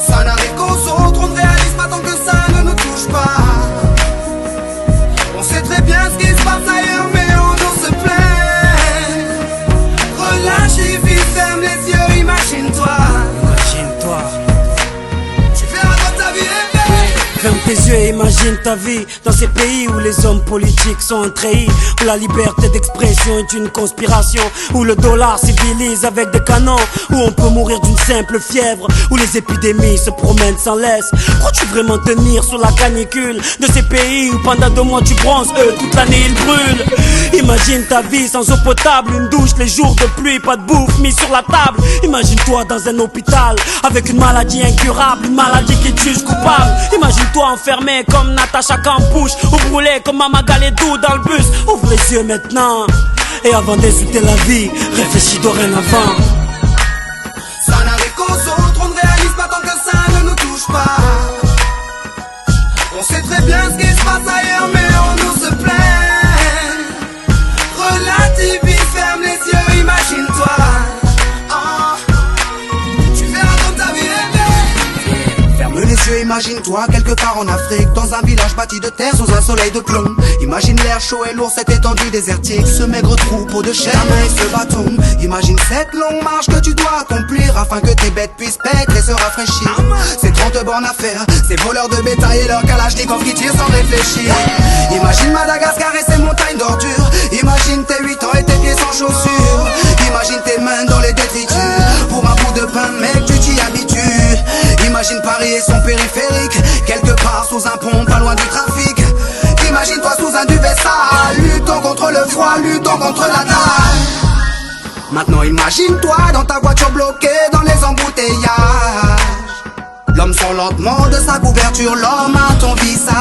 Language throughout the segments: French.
Ça n'arrive qu'aux autres, on ne réalise pas tant que ça ne nous touche pas. On sait très bien ce qui se passe ailleurs, mais on nous se plaint. Relâche et vis, ferme les yeux, imagine-toi. Tu verras quand ta vie est belle. Ferme tes yeux et imagine ta vie dans ces pays où les hommes politiques sont trahis, où la liberté d'expression est une conspiration, où le dollar civilise avec des canons, où on peut mourir d'une simple fièvre, où les épidémies se promènent sans laisse. Crois-tu vraiment tenir sur la canicule de ces pays où pendant 2 mois tu bronzes, eux toute l'année ils brûlent? Imagine ta vie sans eau potable, une douche les jours de pluie, pas de bouffe mise sur la table. Imagine-toi dans un hôpital avec une maladie incurable, une maladie qui te juge coupable. Imagine-toi enfermé comme Natacha Campouche, ou brûlé comme Mama Galedou dans le bus. Ouvre les yeux maintenant, et avant d'insulter la vie, réfléchis dorénavant. Ça n'arrive qu'aux autres, on ne réalise pas tant que ça ne nous touche pas. On sait très bien ce qui se passe ailleurs, mais on nous se plaint. Relativise, ferme les yeux, imagine-toi. Tu verras quand ta vie est belle. Ferme les yeux, imagine-toi quelque part en Afrique, dans un village bâti de terre sous un soleil de plomb. Imagine l'air chaud et lourd, cette étendue désertique, ce maigre troupeau de chair et ce bâton. Imagine cette longue marche que tu dois accomplir afin que tes bêtes puissent paître et se rafraîchir. Ces 30 bornes à faire, ces voleurs de bétail et leurs kalachnikovs qui tirent sans réfléchir. Imagine Madagascar et ses montagnes d'ordures. Imagine tes 8 ans et tes pieds sans chaussures. Imagine tes mains dans les détritus. Pour un bout de pain, mec, tu t'y habitues. Imagine Paris et son périphérique, quelque part sous un pont, pas loin du trafic. Imagine-toi sous un duvet sale, luttant contre le froid, luttant contre la dalle. Maintenant imagine-toi dans ta voiture bloquée dans les embouteillages. L'homme sort lentement de sa couverture, l'homme à ton visage.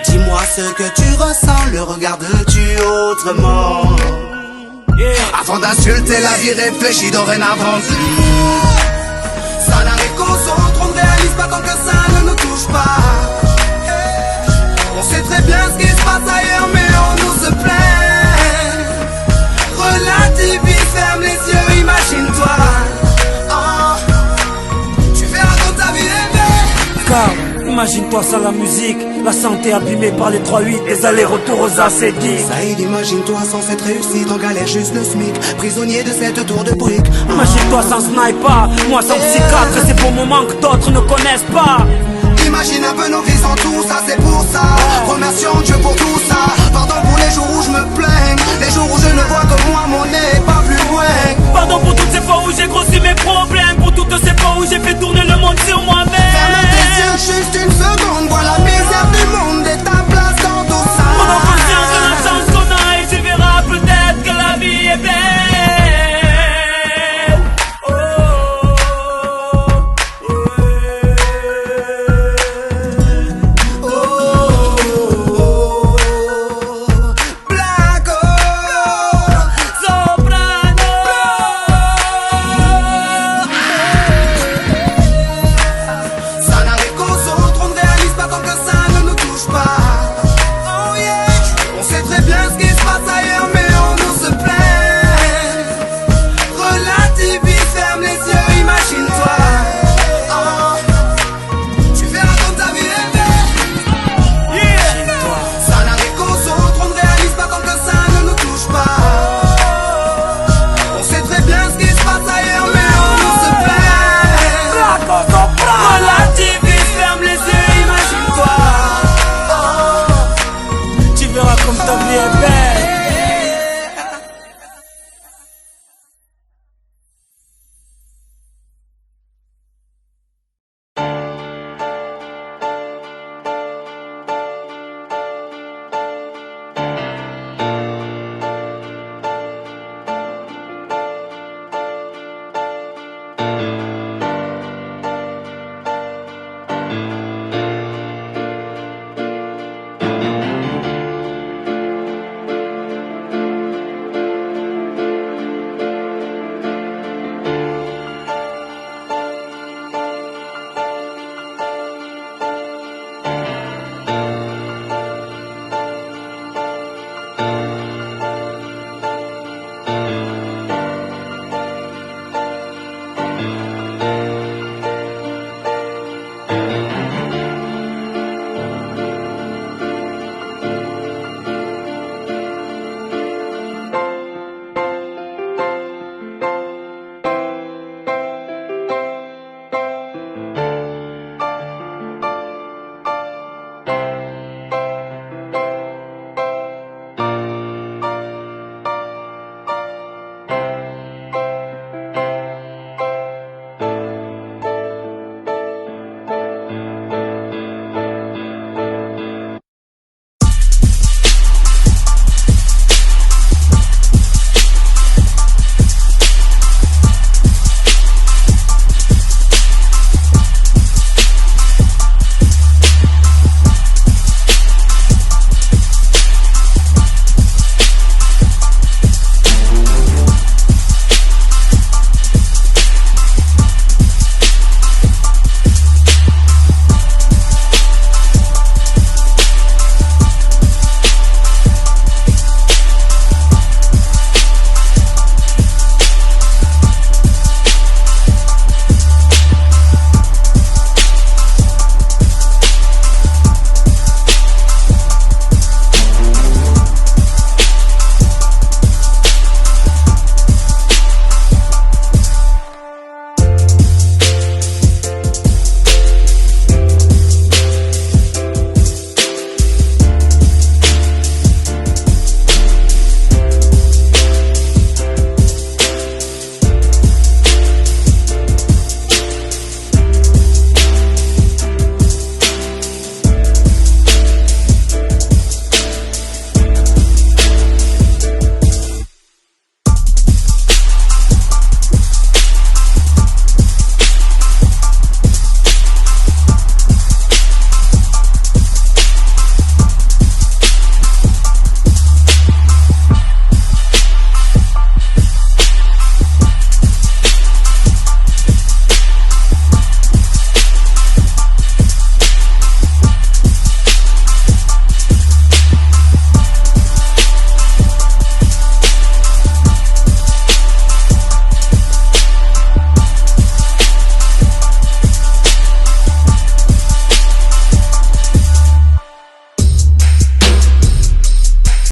Dis-moi ce que tu ressens, le regardes-tu autrement? Avant d'insulter la vie, réfléchis dorénavant. Ça n'arrive qu'aux autres, on ne réalise pas tant que ça ne nous touche pas. On sait très bien ce qui se passe ailleurs, mais on nous se plaint. Relativise, ferme les yeux, imagine-toi. Tu verras quand ta vie est belle. Car imagine-toi sans la musique, la santé abîmée par les 3-8, les allers-retours aux AC10. Saïd, imagine-toi sans cette réussite, en galère juste le SMIC, prisonnier de cette tour de briques. Imagine-toi sans sniper, moi sans psychiatre, et ces beaux moments que d'autres ne connaissent pas. Imagine un peu nos vies sans tout ça, c'est pour ça. Remercions Dieu pour tout ça. Pardon pour les jours où je me plains.